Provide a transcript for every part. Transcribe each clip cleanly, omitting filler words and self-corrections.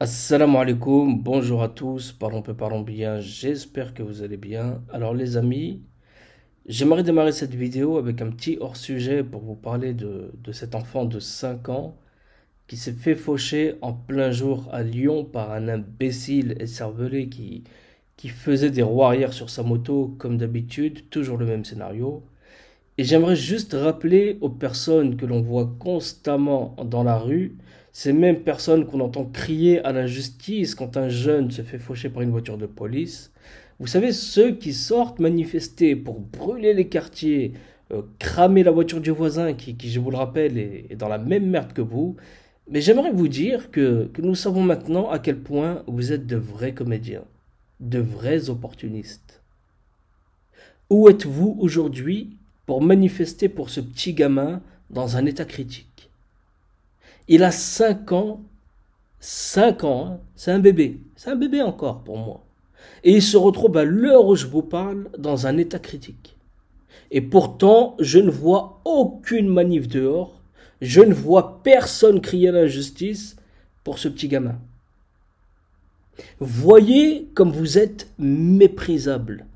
Assalamu alaikum, bonjour à tous, parlons peu, parlons bien, j'espère que vous allez bien. Alors les amis, j'aimerais démarrer cette vidéo avec un petit hors-sujet pour vous parler de cet enfant de 5 ans qui s'est fait faucher en plein jour à Lyon par un imbécile écervelé qui faisait des roues arrière sur sa moto comme d'habitude, toujours le même scénario. Et j'aimerais juste rappeler aux personnes que l'on voit constamment dans la rue, ces mêmes personnes qu'on entend crier à l'injustice quand un jeune se fait faucher par une voiture de police. Vous savez, ceux qui sortent manifester pour brûler les quartiers, cramer la voiture du voisin qui, je vous le rappelle, est dans la même merde que vous. Mais j'aimerais vous dire que nous savons maintenant à quel point vous êtes de vrais comédiens, de vrais opportunistes. Où êtes-vous aujourd'hui pour manifester pour ce petit gamin dans un état critique? Il a 5 ans, 5 ans, hein, c'est un bébé encore pour moi. Et il se retrouve à l'heure où je vous parle dans un état critique. Et pourtant, je ne vois aucune manif dehors, je ne vois personne crier à l'injustice pour ce petit gamin. Voyez comme vous êtes méprisable.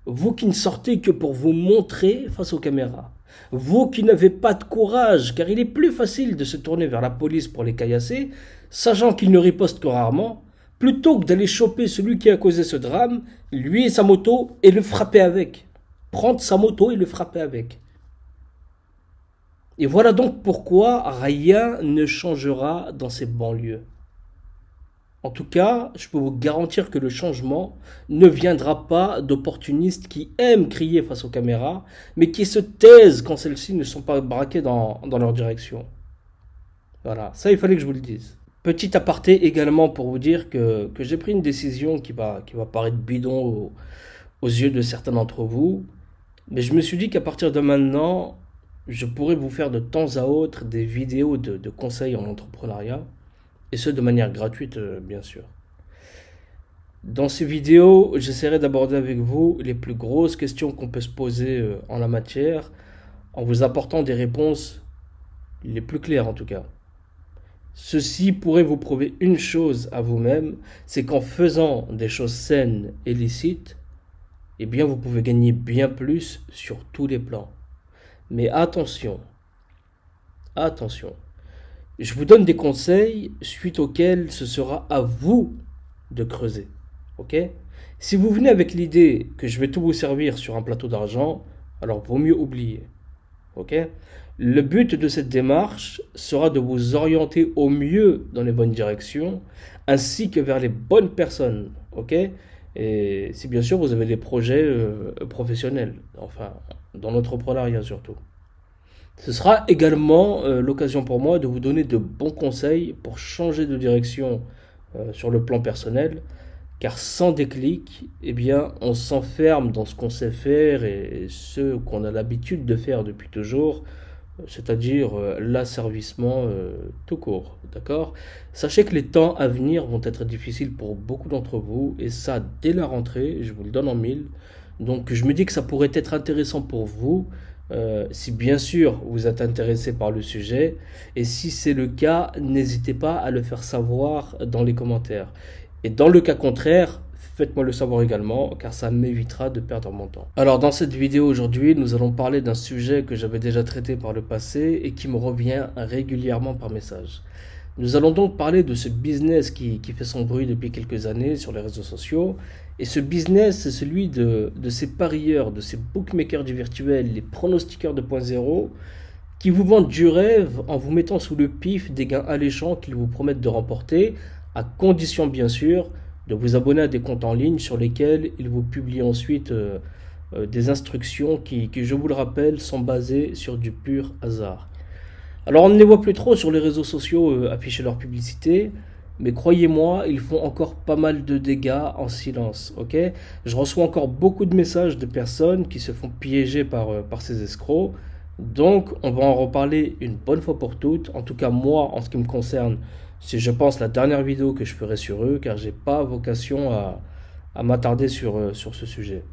Vous qui ne sortez que pour vous montrer face aux caméras. Vous qui n'avez pas de courage, car il est plus facile de se tourner vers la police pour les caillasser, sachant qu'ils ne ripostent que rarement, plutôt que d'aller choper celui qui a causé ce drame, lui et sa moto, et le frapper avec. Prendre sa moto et le frapper avec. Et voilà donc pourquoi rien ne changera dans ces banlieues. En tout cas, je peux vous garantir que le changement ne viendra pas d'opportunistes qui aiment crier face aux caméras, mais qui se taisent quand celles-ci ne sont pas braquées dans leur direction. Voilà, ça il fallait que je vous le dise. Petit aparté également pour vous dire que j'ai pris une décision qui va paraître bidon aux yeux de certains d'entre vous, mais je me suis dit qu'à partir de maintenant, je pourrais vous faire de temps à autre des vidéos de conseils en entrepreneuriat, et ce de manière gratuite bien sûr. Dans ces vidéos, j'essaierai d'aborder avec vous les plus grosses questions qu'on peut se poser en la matière, en vous apportant des réponses les plus claires en tout cas. Ceci pourrait vous prouver une chose à vous-même, c'est qu'en faisant des choses saines et licites, eh bien vous pouvez gagner bien plus sur tous les plans. Mais attention, attention, je vous donne des conseils suite auxquels ce sera à vous de creuser. Ok? Si vous venez avec l'idée que je vais tout vous servir sur un plateau d'argent, alors vaut mieux oublier. Ok? Le but de cette démarche sera de vous orienter au mieux dans les bonnes directions, ainsi que vers les bonnes personnes. Ok? Et si bien sûr vous avez des projets professionnels, enfin dans l'entrepreneuriat surtout. Ce sera également l'occasion pour moi de vous donner de bons conseils pour changer de direction sur le plan personnel, car sans déclic, eh bien, on s'enferme dans ce qu'on sait faire et ce qu'on a l'habitude de faire depuis toujours, c'est-à-dire l'asservissement tout court, d'accord? Sachez que les temps à venir vont être difficiles pour beaucoup d'entre vous, et ça dès la rentrée, je vous le donne en mille. Donc je me dis que ça pourrait être intéressant pour vous, si bien sûr vous êtes intéressé par le sujet, et si c'est le cas, n'hésitez pas à le faire savoir dans les commentaires. Et dans le cas contraire, faites-moi le savoir également, car ça m'évitera de perdre mon temps. Alors dans cette vidéo aujourd'hui, nous allons parler d'un sujet que j'avais déjà traité par le passé et qui me revient régulièrement par message. Nous allons donc parler de ce business qui fait son bruit depuis quelques années sur les réseaux sociaux. Et ce business, c'est celui de ces parieurs, de ces bookmakers du virtuel, les pronostiqueurs 2.0, qui vous vendent du rêve en vous mettant sous le pif des gains alléchants qu'ils vous promettent de remporter, à condition bien sûr de vous abonner à des comptes en ligne sur lesquels ils vous publient ensuite des instructions qui, je vous le rappelle, sont basées sur du pur hasard. Alors on ne les voit plus trop sur les réseaux sociaux afficher leur publicité, mais croyez-moi, ils font encore pas mal de dégâts en silence, ok? Je reçois encore beaucoup de messages de personnes qui se font piéger par ces escrocs, donc on va en reparler une bonne fois pour toutes. En tout cas moi, en ce qui me concerne, c'est je pense la dernière vidéo que je ferai sur eux, car j'ai pas vocation à m'attarder sur ce sujet.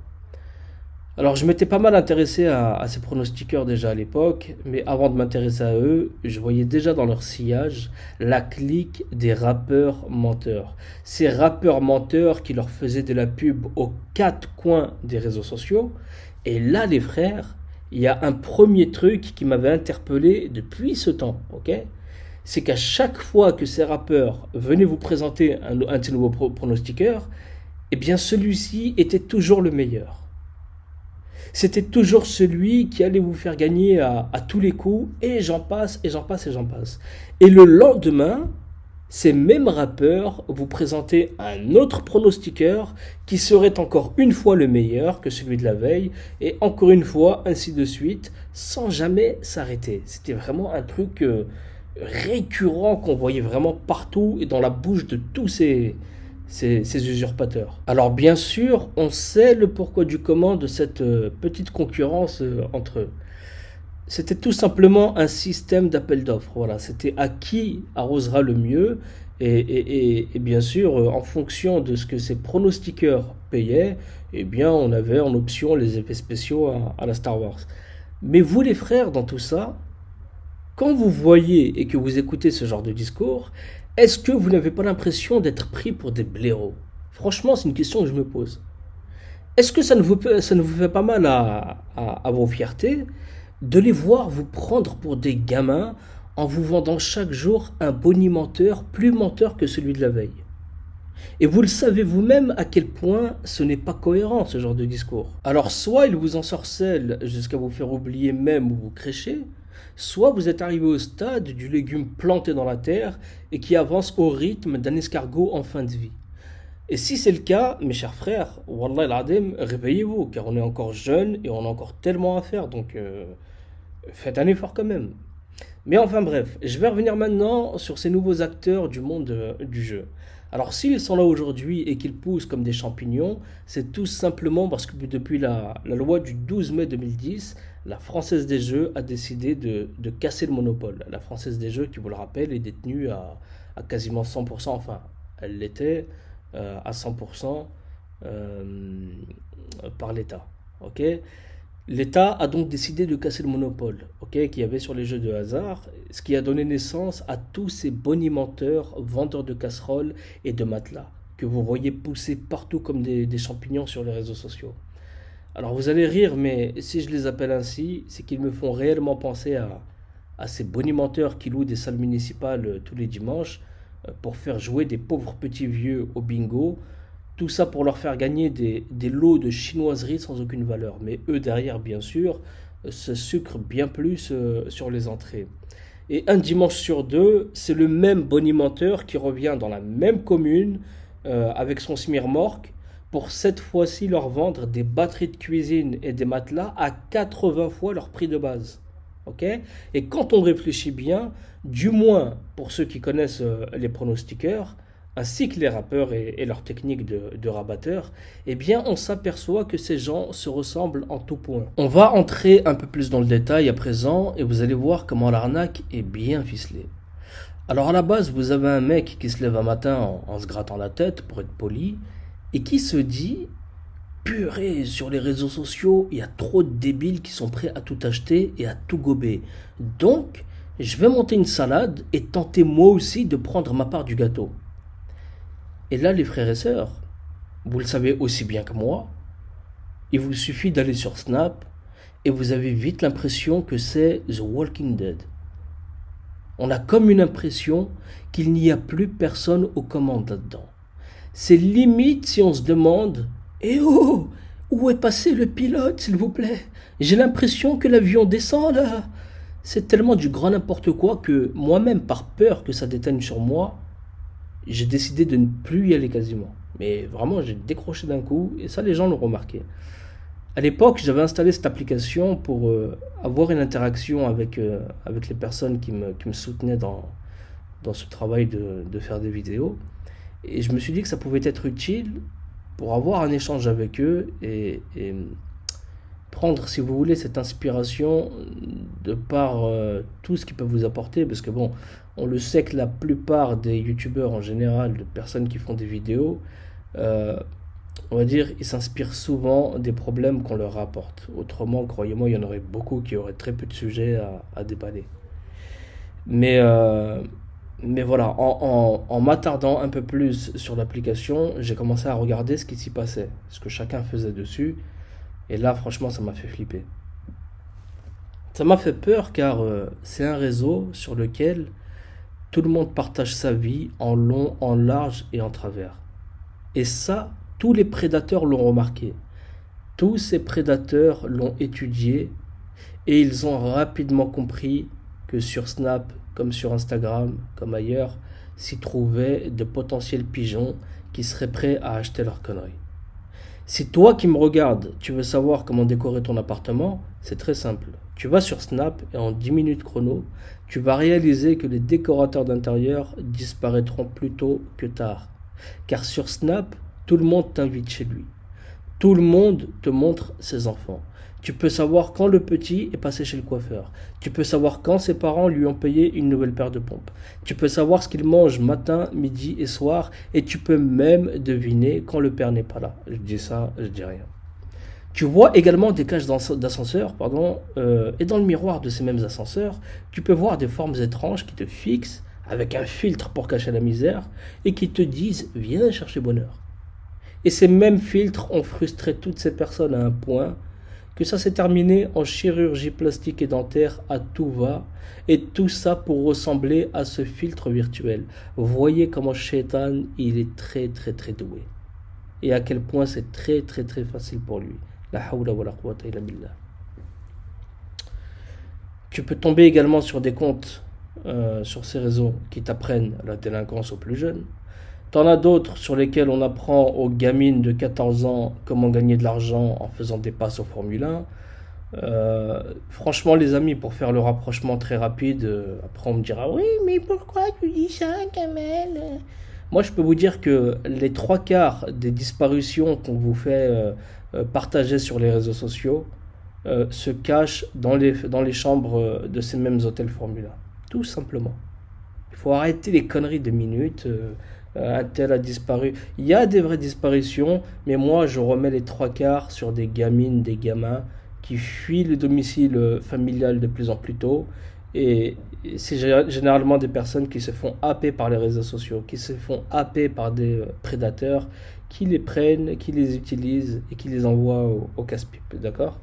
Alors, je m'étais pas mal intéressé à ces pronostiqueurs déjà à l'époque, mais avant de m'intéresser à eux, je voyais déjà dans leur sillage la clique des rappeurs menteurs. Ces rappeurs menteurs qui leur faisaient de la pub aux quatre coins des réseaux sociaux. Et là, les frères, il y a un premier truc qui m'avait interpellé depuis ce temps, ok? C'est qu'à chaque fois que ces rappeurs venaient vous présenter un de ces nouveaux pronostiqueurs, eh bien celui-ci était toujours le meilleur. C'était toujours celui qui allait vous faire gagner à tous les coups, et j'en passe, et j'en passe, et j'en passe. Et le lendemain, ces mêmes rappeurs vous présentaient un autre pronostiqueur qui serait encore une fois le meilleur que celui de la veille, et encore une fois, ainsi de suite, sans jamais s'arrêter. C'était vraiment un truc récurrent qu'on voyait vraiment partout et dans la bouche de tous ces usurpateurs. Alors bien sûr, on sait le pourquoi du comment de cette petite concurrence entre eux. C'était tout simplement un système d'appel d'offres. Voilà, c'était à qui arrosera le mieux. Et bien sûr, en fonction de ce que ces pronostiqueurs payaient, eh bien, on avait en option les effets spéciaux à la Star Wars. Mais vous, les frères, dans tout ça, quand vous voyez et que vous écoutez ce genre de discours, est-ce que vous n'avez pas l'impression d'être pris pour des blaireaux? Franchement, c'est une question que je me pose. Est-ce que ça ne vous fait pas mal à vos fiertés de les voir vous prendre pour des gamins en vous vendant chaque jour un bonimenteur plus menteur que celui de la veille? Et vous le savez vous-même à quel point ce n'est pas cohérent ce genre de discours. Alors soit il vous ensorcelle jusqu'à vous faire oublier même où vous créchez, soit vous êtes arrivé au stade du légume planté dans la terre et qui avance au rythme d'un escargot en fin de vie. Et si c'est le cas, mes chers frères, Wallah al-Adim, réveillez-vous, car on est encore jeune et on a encore tellement à faire, donc faites un effort quand même. Mais enfin bref, je vais revenir maintenant sur ces nouveaux acteurs du monde du jeu. Alors s'ils sont là aujourd'hui et qu'ils poussent comme des champignons, c'est tout simplement parce que depuis la loi du 12 mai 2010, la Française des Jeux a décidé de casser le monopole. La Française des Jeux, qui vous le rappelle, est détenue à quasiment 100%, enfin elle l'était à 100% par l'État. Ok, l'État a donc décidé de casser le monopole qu'il y avait sur les jeux de hasard, ce qui a donné naissance à tous ces bonimenteurs, vendeurs de casseroles et de matelas, que vous voyez pousser partout comme des champignons sur les réseaux sociaux. Alors vous allez rire, mais si je les appelle ainsi, c'est qu'ils me font réellement penser à ces bonimenteurs qui louent des salles municipales tous les dimanches pour faire jouer des pauvres petits vieux au bingo. Tout ça pour leur faire gagner des lots de chinoiseries sans aucune valeur. Mais eux derrière, bien sûr, se sucrent bien plus sur les entrées. Et un dimanche sur deux, c'est le même bonimenteur qui revient dans la même commune avec son smirmorque pour cette fois-ci leur vendre des batteries de cuisine et des matelas à 80 fois leur prix de base. Okay, et quand on réfléchit bien, du moins pour ceux qui connaissent les pronostiqueurs, ainsi que les rappeurs et leurs techniques de rabatteurs, eh bien on s'aperçoit que ces gens se ressemblent en tout point. On va entrer un peu plus dans le détail à présent et vous allez voir comment l'arnaque est bien ficelée. Alors à la base, vous avez un mec qui se lève un matin en se grattant la tête, pour être poli, et qui se dit « Purée, sur les réseaux sociaux, il y a trop de débiles qui sont prêts à tout acheter et à tout gober. Donc, je vais monter une salade et tenter moi aussi de prendre ma part du gâteau. » Et là, les frères et sœurs, vous le savez aussi bien que moi, il vous suffit d'aller sur Snap et vous avez vite l'impression que c'est The Walking Dead. On a comme une impression qu'il n'y a plus personne aux commandes là-dedans. C'est limite si on se demande « Eh oh, où est passé le pilote, s'il vous plaît? J'ai l'impression que l'avion descend là !» C'est tellement du grand n'importe quoi que moi-même, par peur que ça déteigne sur moi, j'ai décidé de ne plus y aller quasiment. Mais vraiment, j'ai décroché d'un coup, et ça, les gens l'ont remarqué. À l'époque, j'avais installé cette application pour avoir une interaction avec les personnes qui me soutenaient dans ce travail de faire des vidéos. Et je me suis dit que ça pouvait être utile pour avoir un échange avec eux et prendre, si vous voulez, cette inspiration de par tout ce qu'ils peuvent vous apporter. Parce que bon, on le sait que la plupart des youtubeurs en général, de personnes qui font des vidéos, on va dire, ils s'inspirent souvent des problèmes qu'on leur rapporte. Autrement, croyez-moi, il y en aurait beaucoup qui auraient très peu de sujets à déballer. Mais, euh, mais voilà, en m'attardant un peu plus sur l'application, j'ai commencé à regarder ce qui s'y passait, ce que chacun faisait dessus. Et là, franchement, ça m'a fait flipper. Ça m'a fait peur car c'est un réseau sur lequel tout le monde partage sa vie en long, en large et en travers. Et ça, tous les prédateurs l'ont remarqué. Tous ces prédateurs l'ont étudié et ils ont rapidement compris que sur Snap, comme sur Instagram, comme ailleurs, s'y trouvaient de potentiels pigeons qui seraient prêts à acheter leurs conneries. Si toi qui me regardes, tu veux savoir comment décorer ton appartement, c'est très simple. Tu vas sur Snap et en 10 minutes chrono, tu vas réaliser que les décorateurs d'intérieur disparaîtront plus tôt que tard. Car sur Snap, tout le monde t'invite chez lui. Tout le monde te montre ses enfants. Tu peux savoir quand le petit est passé chez le coiffeur. Tu peux savoir quand ses parents lui ont payé une nouvelle paire de pompes. Tu peux savoir ce qu'il mange matin, midi et soir. Et tu peux même deviner quand le père n'est pas là. Je dis ça, je dis rien. Tu vois également des cages d'ascenseurs, et dans le miroir de ces mêmes ascenseurs, tu peux voir des formes étranges qui te fixent avec un filtre pour cacher la misère et qui te disent viens chercher bonheur. Et ces mêmes filtres ont frustré toutes ces personnes à un point que ça s'est terminé en chirurgie plastique et dentaire à tout va, et tout ça pour ressembler à ce filtre virtuel. Vous voyez comment Shaitan, il est très très très doué. Et à quel point c'est très très très facile pour lui. La hawla wa la quwwata illa billah. Tu peux tomber également sur des comptes sur ces réseaux qui t'apprennent la délinquance aux plus jeunes. T'en as d'autres sur lesquels on apprend aux gamines de 14 ans comment gagner de l'argent en faisant des passes au Formule 1. Franchement, les amis, pour faire le rapprochement très rapide, après on me dira oui, mais pourquoi tu dis ça, Kamel? Moi, je peux vous dire que les trois quarts des disparitions qu'on vous fait partager sur les réseaux sociaux se cachent dans les chambres de ces mêmes hôtels Formule 1. Tout simplement. Il faut arrêter les conneries de minutes. Un tel a disparu. Il y a des vraies disparitions, mais moi je remets les trois quarts sur des gamines, des gamins qui fuient le domicile familial de plus en plus tôt. Et c'est généralement des personnes qui se font happer par les réseaux sociaux, qui se font happer par des prédateurs, qui les prennent, qui les utilisent et qui les envoient au casse-pipe. D'accord?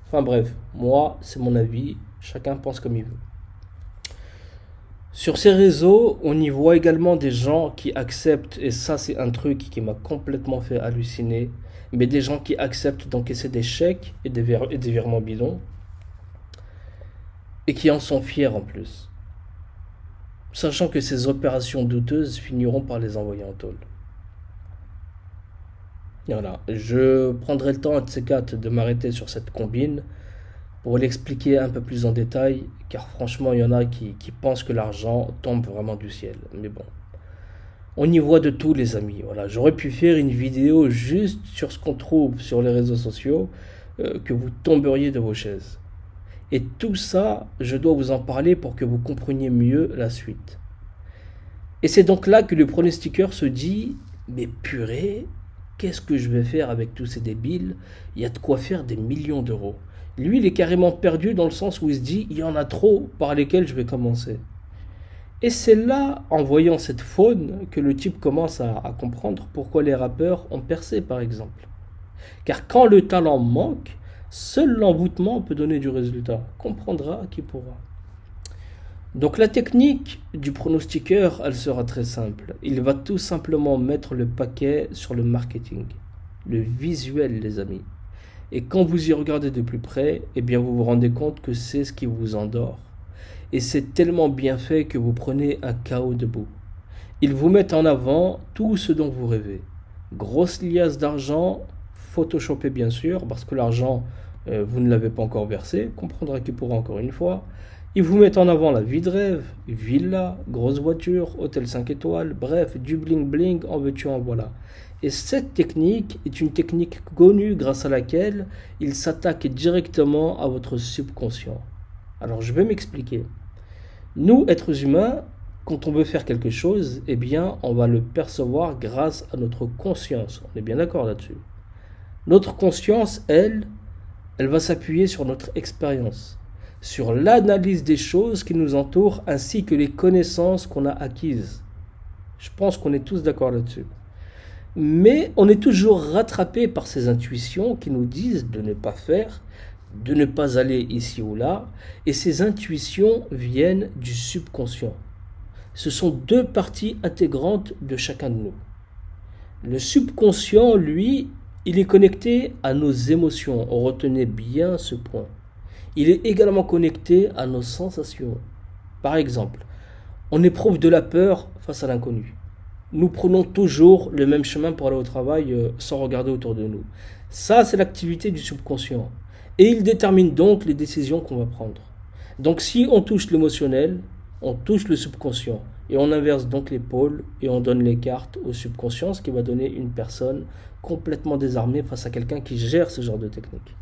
Enfin bref, moi c'est mon avis, chacun pense comme il veut. Sur ces réseaux, on y voit également des gens qui acceptent, et ça c'est un truc qui m'a complètement fait halluciner, mais des gens qui acceptent d'encaisser des chèques et des virements bidons, et qui en sont fiers en plus, sachant que ces opérations douteuses finiront par les envoyer en tôle. Voilà, je prendrai le temps un de ces quatre de m'arrêter sur cette combine, pour l'expliquer un peu plus en détail, car franchement, il y en a qui pensent que l'argent tombe vraiment du ciel. Mais bon, on y voit de tout, les amis. Voilà, j'aurais pu faire une vidéo juste sur ce qu'on trouve sur les réseaux sociaux, que vous tomberiez de vos chaises. Et tout ça, je dois vous en parler pour que vous compreniez mieux la suite. Et c'est donc là que le pronostiqueur se dit, mais purée, qu'est-ce que je vais faire avec tous ces débiles? Il y a de quoi faire des millions d'euros. Lui, il est carrément perdu dans le sens où il se dit, il y en a trop par lesquels je vais commencer. Et c'est là, en voyant cette faune, que le type commence à comprendre pourquoi les rappeurs ont percé, par exemple. Car quand le talent manque, seul l'envoûtement peut donner du résultat. Comprendra qui pourra. Donc la technique du pronostiqueur, elle sera très simple. Il va tout simplement mettre le paquet sur le marketing, le visuel, les amis. Et quand vous y regardez de plus près, eh bien vous vous rendez compte que c'est ce qui vous endort. Et c'est tellement bien fait que vous prenez un KO debout. Ils vous mettent en avant tout ce dont vous rêvez. Grosse liasse d'argent, photoshopé bien sûr, parce que l'argent, vous ne l'avez pas encore versé, comprendra qui pourra encore une fois. Ils vous mettent en avant la vie de rêve, villa, grosse voiture, hôtel 5 étoiles, bref, du bling bling, en veux-tu en voilà. Et cette technique est une technique connue grâce à laquelle il s'attaque directement à votre subconscient. Alors je vais m'expliquer. Nous, êtres humains, Quand on veut faire quelque chose, eh bien, on va le percevoir grâce à notre conscience. On est bien d'accord là-dessus. Notre conscience, elle va s'appuyer sur notre expérience, sur l'analyse des choses qui nous entourent ainsi que les connaissances qu'on a acquises. Je pense qu'on est tous d'accord là-dessus. Mais on est toujours rattrapé par ces intuitions qui nous disent de ne pas faire, de ne pas aller ici ou là, et ces intuitions viennent du subconscient. Ce sont deux parties intégrantes de chacun de nous. Le subconscient, lui, il est connecté à nos émotions. Retenez bien ce point. Il est également connecté à nos sensations. Par exemple, on éprouve de la peur face à l'inconnu. Nous prenons toujours le même chemin pour aller au travail sans regarder autour de nous. Ça, c'est l'activité du subconscient. Et il détermine donc les décisions qu'on va prendre. Donc si on touche l'émotionnel, on touche le subconscient. Et on inverse donc les pôles et on donne les cartes au subconscient, ce qui va donner une personne complètement désarmée face à quelqu'un qui gère ce genre de technique.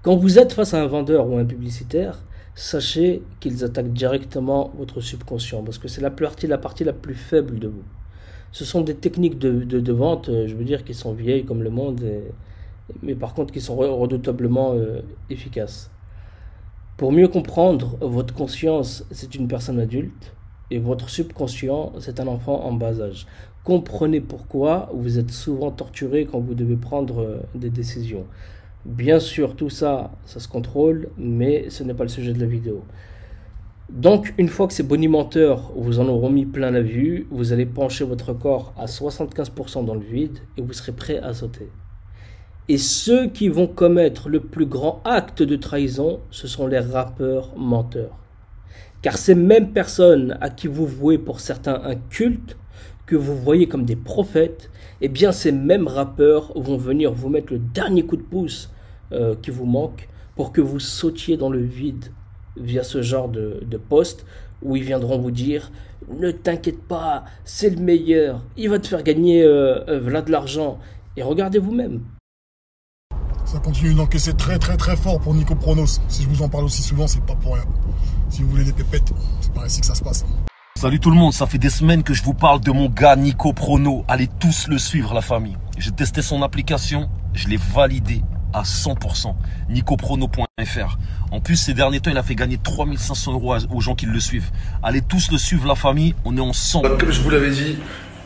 Quand vous êtes face à un vendeur ou un publicitaire, sachez qu'ils attaquent directement votre subconscient parce que c'est la partie la plus faible de vous. Ce sont des techniques de vente, je veux dire, qui sont vieilles comme le monde, mais par contre qui sont redoutablement efficaces. Pour mieux comprendre, votre conscience, c'est une personne adulte et votre subconscient, c'est un enfant en bas âge. Comprenez pourquoi vous êtes souvent torturé quand vous devez prendre des décisions. Bien sûr, tout ça, ça se contrôle, mais ce n'est pas le sujet de la vidéo. Donc, une fois que ces bonimenteurs vous en auront mis plein la vue, vous allez pencher votre corps à 75% dans le vide et vous serez prêt à sauter. Et ceux qui vont commettre le plus grand acte de trahison, ce sont les rappeurs menteurs. Car ces mêmes personnes à qui vous vouez pour certains un culte, que vous voyez comme des prophètes, eh bien ces mêmes rappeurs vont venir vous mettre le dernier coup de pouce qui vous manque pour que vous sautiez dans le vide via ce genre de post où ils viendront vous dire « Ne t'inquiète pas, c'est le meilleur, il va te faire gagner voilà de l'argent. » Et regardez vous-même. Ça continue d'encaisser très fort pour Nico Pronos. Si je vous en parle aussi souvent, c'est pas pour rien. Si vous voulez des pépettes, c'est par ici que ça se passe. Salut tout le monde, ça fait des semaines que je vous parle de mon gars Nico Prono. Allez tous le suivre la famille. J'ai testé son application, je l'ai validé à 100%. NicoProno.fr. En plus, ces derniers temps, il a fait gagner 3500 € aux gens qui le suivent. Allez tous le suivre la famille, on est ensemble. Comme je vous l'avais dit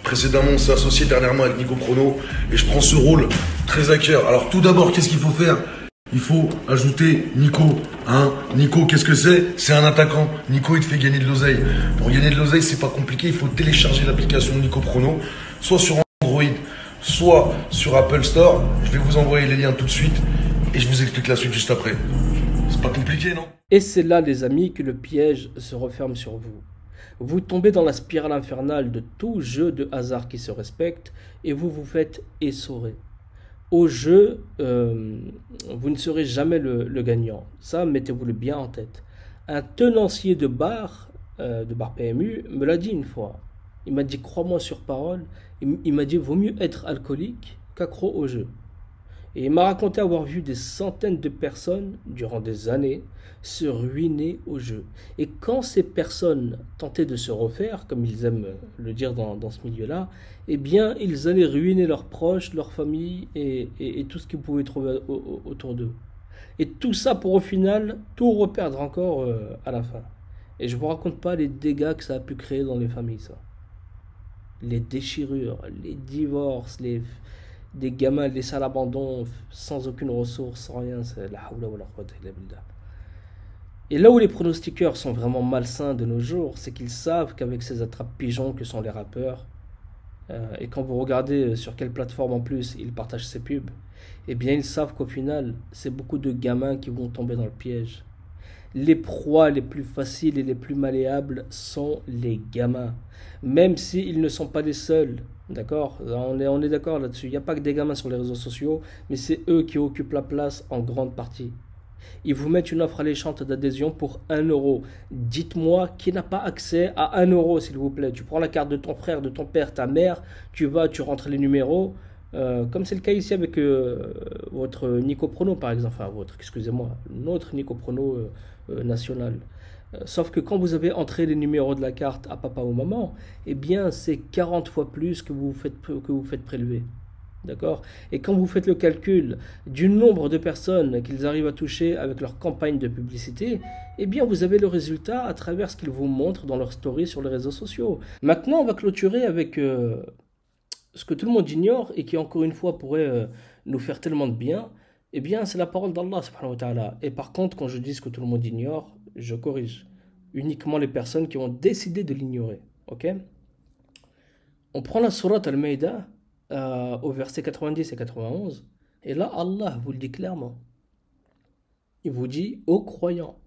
précédemment, on s'est associé dernièrement avec Nico Prono et je prends ce rôle très à cœur. Alors tout d'abord, qu'est-ce qu'il faut faire ? Il faut ajouter Nico. Nico, qu'est-ce que c'est ? C'est un attaquant. Nico, il te fait gagner de l'oseille. Pour gagner de l'oseille, c'est pas compliqué. Il faut télécharger l'application Nico Prono, soit sur Android, soit sur Apple Store. Je vais vous envoyer les liens tout de suite et je vous explique la suite juste après. C'est pas compliqué, non ? Et c'est là, les amis, que le piège se referme sur vous. Vous tombez dans la spirale infernale de tout jeu de hasard qui se respecte et vous vous faites essorer. Au jeu, vous ne serez jamais le gagnant. Ça, mettez-vous-le bien en tête. Un tenancier de bar PMU, me l'a dit une fois. Il m'a dit, crois-moi sur parole, il m'a dit, vaut mieux être alcoolique qu'accro au jeu. Et il m'a raconté avoir vu des centaines de personnes, durant des années, se ruiner au jeu. Et quand ces personnes tentaient de se refaire, comme ils aiment le dire dans ce milieu-là, eh bien, ils allaient ruiner leurs proches, leurs familles et tout ce qu'ils pouvaient trouver autour d'eux. Et tout ça pour au final, tout reperdre encore à la fin. Et je ne vous raconte pas les dégâts que ça a pu créer dans les familles, ça. Les déchirures, les divorces, des gamins laissés à l'abandon, sans aucune ressource, sans rien, c'est la hawla wa la quwwata illa billah. Et là où les pronostiqueurs sont vraiment malsains de nos jours, c'est qu'ils savent qu'avec ces attrape-pigeons que sont les rappeurs, et quand vous regardez sur quelle plateforme en plus ils partagent ces pubs, eh bien ils savent qu'au final, c'est beaucoup de gamins qui vont tomber dans le piège. Les proies les plus faciles et les plus malléables sont les gamins, même s'ils ne sont pas les seuls. D'accord ? On est d'accord là-dessus. Il n'y a pas que des gamins sur les réseaux sociaux, mais c'est eux qui occupent la place en grande partie. Ils vous mettent une offre alléchante d'adhésion pour 1 €. Dites-moi qui n'a pas accès à 1 €, s'il vous plaît. Tu prends la carte de ton frère, de ton père, ta mère, tu rentres les numéros, comme c'est le cas ici avec votre Nico Prono, par exemple. Enfin, excusez-moi, notre Nico Prono national. Sauf que quand vous avez entré les numéros de la carte à papa ou maman, eh bien c'est 40 fois plus que vous faites prélever. D'accord? Et quand vous faites le calcul du nombre de personnes qu'ils arrivent à toucher avec leur campagne de publicité, eh bien vous avez le résultat à travers ce qu'ils vous montrent dans leurs stories sur les réseaux sociaux. Maintenant, on va clôturer avec ce que tout le monde ignore et qui encore une fois pourrait nous faire tellement de bien. Eh bien, c'est la parole d'Allah subhanahu wa ta'ala. Et par contre, quand je dis ce que tout le monde ignore, je corrige. Uniquement les personnes qui ont décidé de l'ignorer. Ok? On prend la sourate Al-Maïda au verset 90 et 91. Et là, Allah vous le dit clairement. Il vous dit, ô croyants,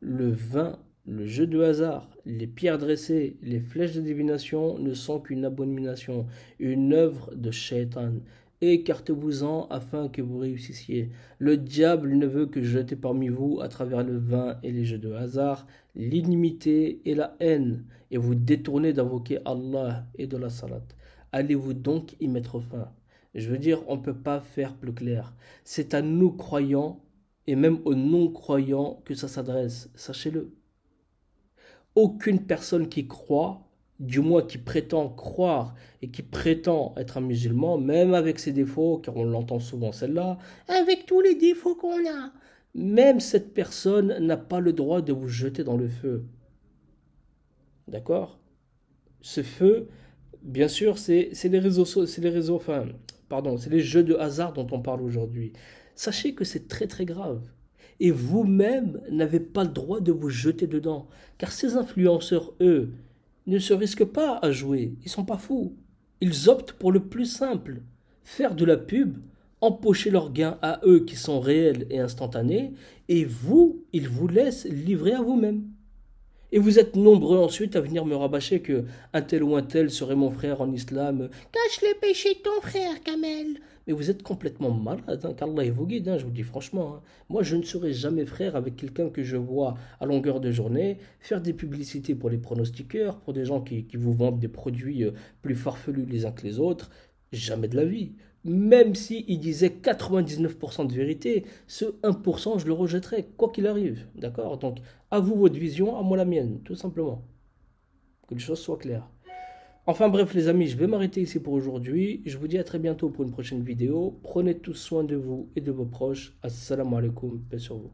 le vin, le jeu de hasard, les pierres dressées, les flèches de divination ne sont qu'une abomination, une œuvre de shaitan. Écartez-vous-en afin que vous réussissiez. Le diable ne veut que jeter parmi vous à travers le vin et les jeux de hasard, l'inimité et la haine, et vous détournez d'invoquer Allah et de la salat. Allez-vous donc y mettre fin? Je veux dire, on ne peut pas faire plus clair. C'est à nous croyants et même aux non-croyants que ça s'adresse, sachez-le. Aucune personne qui croit, du moins qui prétend croire et qui prétend être un musulman, même avec ses défauts, car on l'entend souvent celle-là, avec tous les défauts qu'on a, même cette personne n'a pas le droit de vous jeter dans le feu. D'accord? Ce feu, bien sûr, c'est les jeux de hasard dont on parle aujourd'hui. Sachez que c'est très très grave. Et vous-même n'avez pas le droit de vous jeter dedans. Car ces influenceurs, eux, ne se risquent pas à jouer. Ils sont pas fous. Ils optent pour le plus simple. Faire de la pub, empocher leurs gains à eux qui sont réels et instantanés, et vous, ils vous laissent livrer à vous-même. Et vous êtes nombreux ensuite à venir me rabâcher que un tel ou un tel serait mon frère en islam. Cache les péchés de ton frère, Kamel. Mais vous êtes complètement malade, hein, qu'Allah vous guide, hein, je vous le dis franchement. Hein. Moi, je ne serai jamais frère avec quelqu'un que je vois à longueur de journée faire des publicités pour les pronostiqueurs, pour des gens qui vous vendent des produits plus farfelus les uns que les autres. Jamais de la vie. Même s'il disait 99% de vérité, ce 1%, je le rejetterai, quoi qu'il arrive. D'accord? Donc, à vous votre vision, à moi la mienne, tout simplement. Que les choses soient claires. Enfin bref les amis, je vais m'arrêter ici pour aujourd'hui. Je vous dis à très bientôt pour une prochaine vidéo. Prenez tous soin de vous et de vos proches. Assalamu alaikum, paix sur vous.